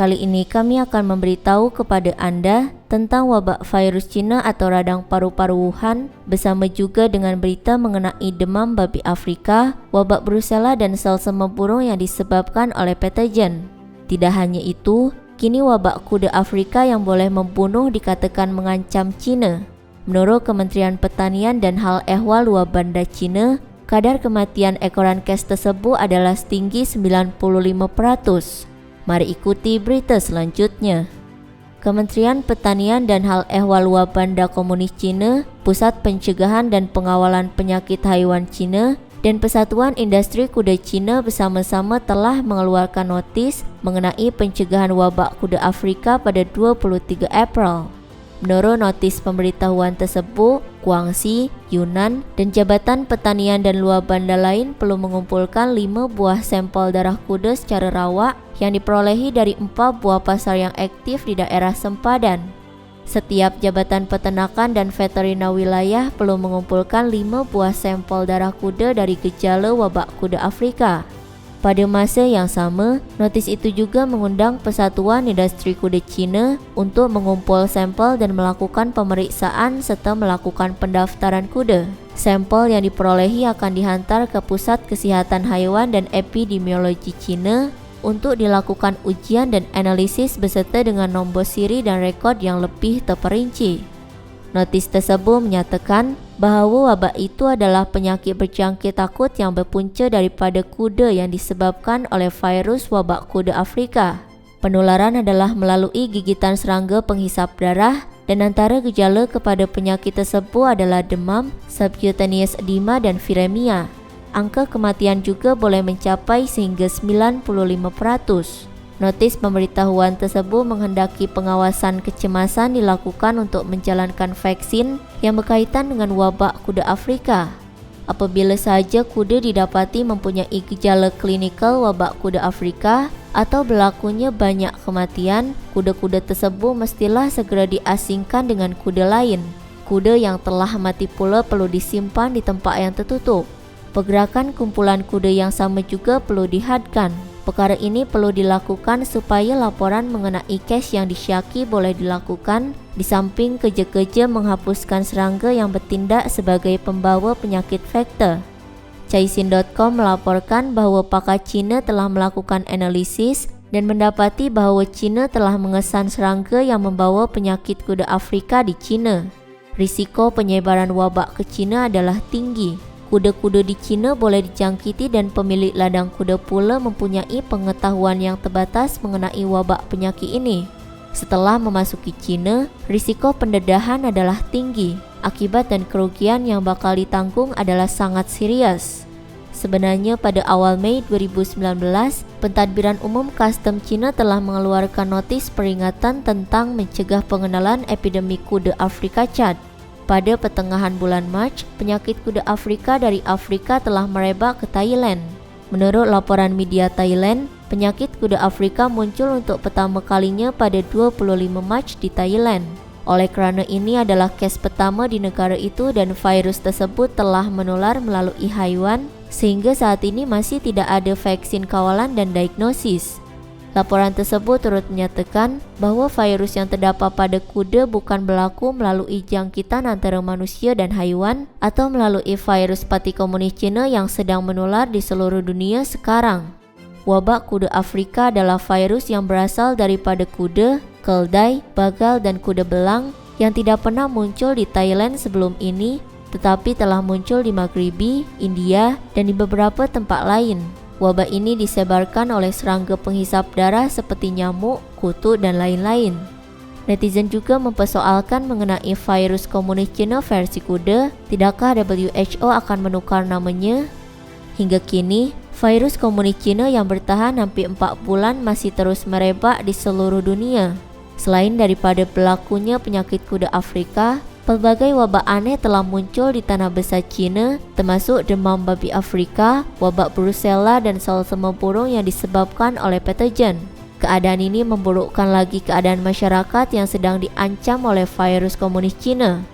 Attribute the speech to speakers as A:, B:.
A: Kali ini kami akan memberitahu kepada Anda tentang wabak virus Cina atau radang paru-paru Wuhan, bersama juga dengan berita mengenai demam babi Afrika, wabak brusela dan sel semut burung yang disebabkan oleh patogen. Tidak hanya itu, kini wabak kuda Afrika yang boleh membunuh dikatakan mengancam Cina. Menurut Kementerian Pertanian dan Hal Ehwal Luar Bandar Cina, kadar kematian ekoran kes tersebut adalah setinggi 95%. Mari ikuti berita selanjutnya. Kementerian Pertanian dan Hal Ehwal Luar Bandar Komunis Cina, Pusat Pencegahan dan Pengawalan Penyakit Haiwan Cina, dan Persatuan Industri Kuda Cina bersama-sama telah mengeluarkan notis mengenai pencegahan wabak kuda Afrika pada 23 April. Menurut notis pemberitahuan tersebut, Guangxi, Yunnan, dan Jabatan Pertanian dan Luar Bandar lain perlu mengumpulkan 5 buah sampel darah kuda secara rawak yang diperolehi dari 4 buah pasar yang aktif di daerah sempadan. Setiap Jabatan Peternakan dan Veterina wilayah perlu mengumpulkan 5 buah sampel darah kuda dari gejala wabak kuda Afrika. Pada masa yang sama, notis itu juga mengundang Persatuan Industri Kuda Cina untuk mengumpul sampel dan melakukan pemeriksaan serta melakukan pendaftaran kuda. Sampel yang diperolehi akan dihantar ke Pusat Kesihatan Haiwan dan Epidemiologi Cina untuk dilakukan ujian dan analisis beserta dengan nombor siri dan rekod yang lebih terperinci. Notis tersebut menyatakan bahawa wabak itu adalah penyakit berjangkit takut yang berpunca daripada kuda yang disebabkan oleh virus wabak kuda Afrika. Penularan adalah melalui gigitan serangga penghisap darah dan antara gejala kepada penyakit tersebut adalah demam, subcutaneous edema dan viremia. Angka kematian juga boleh mencapai sehingga 95%. Notis pemberitahuan tersebut menghendaki pengawasan kecemasan dilakukan untuk menjalankan vaksin yang berkaitan dengan wabak kuda Afrika. Apabila sahaja kuda didapati mempunyai gejala klinikal wabak kuda Afrika atau berlakunya banyak kematian, kuda-kuda tersebut mestilah segera diasingkan dengan kuda lain. Kuda yang telah mati pula perlu disimpan di tempat yang tertutup. Pergerakan kumpulan kuda yang sama juga perlu dihadkan. Perkara ini perlu dilakukan supaya laporan mengenai kes yang disyaki boleh dilakukan di samping kerja-kerja menghapuskan serangga yang bertindak sebagai pembawa penyakit vektor. Caixin.com melaporkan bahawa pakar Cina telah melakukan analisis dan mendapati bahawa Cina telah mengesan serangga yang membawa penyakit kuda Afrika di Cina. Risiko penyebaran wabak ke Cina adalah tinggi. Kuda-kuda di Cina boleh dijangkiti dan pemilik ladang kuda pula mempunyai pengetahuan yang terbatas mengenai wabak penyakit ini. Setelah memasuki Cina, risiko pendedahan adalah tinggi. Akibat dan kerugian yang bakal ditanggung adalah sangat serius. Sebenarnya pada awal Mei 2019, Pentadbiran Umum Kastem Cina telah mengeluarkan notis peringatan tentang mencegah pengenalan epidemi kuda Afrika Chad. Pada pertengahan bulan Mac, penyakit kuda Afrika dari Afrika telah merebak ke Thailand. Menurut laporan media Thailand, penyakit kuda Afrika muncul untuk pertama kalinya pada 25 Mac di Thailand. Oleh kerana ini adalah kes pertama di negara itu dan virus tersebut telah menular melalui haiwan, sehingga saat ini masih tidak ada vaksin kawalan dan diagnosis. Laporan tersebut turut menyatakan bahawa virus yang terdapat pada kuda bukan berlaku melalui jangkitan antara manusia dan haiwan atau melalui virus parti komunis Cina yang sedang menular di seluruh dunia sekarang. Wabak kuda Afrika adalah virus yang berasal daripada kuda, keldai, bagal dan kuda belang yang tidak pernah muncul di Thailand sebelum ini, tetapi telah muncul di Maghribi, India dan di beberapa tempat lain. Wabak ini disebarkan oleh serangga penghisap darah seperti nyamuk, kutu dan lain-lain. Netizen juga mempersoalkan mengenai virus komunis Cina versi kuda, tidakkah WHO akan menukar namanya? Hingga kini, virus komunis Cina yang bertahan hampir 4 bulan masih terus merebak di seluruh dunia. Selain daripada berlakunya penyakit kuda Afrika, pelbagai wabak aneh telah muncul di tanah besar Cina, termasuk demam babi Afrika, wabak brusela dan sel semut burung yang disebabkan oleh patogen. Keadaan ini memburukkan lagi keadaan masyarakat yang sedang diancam oleh virus komunis Cina.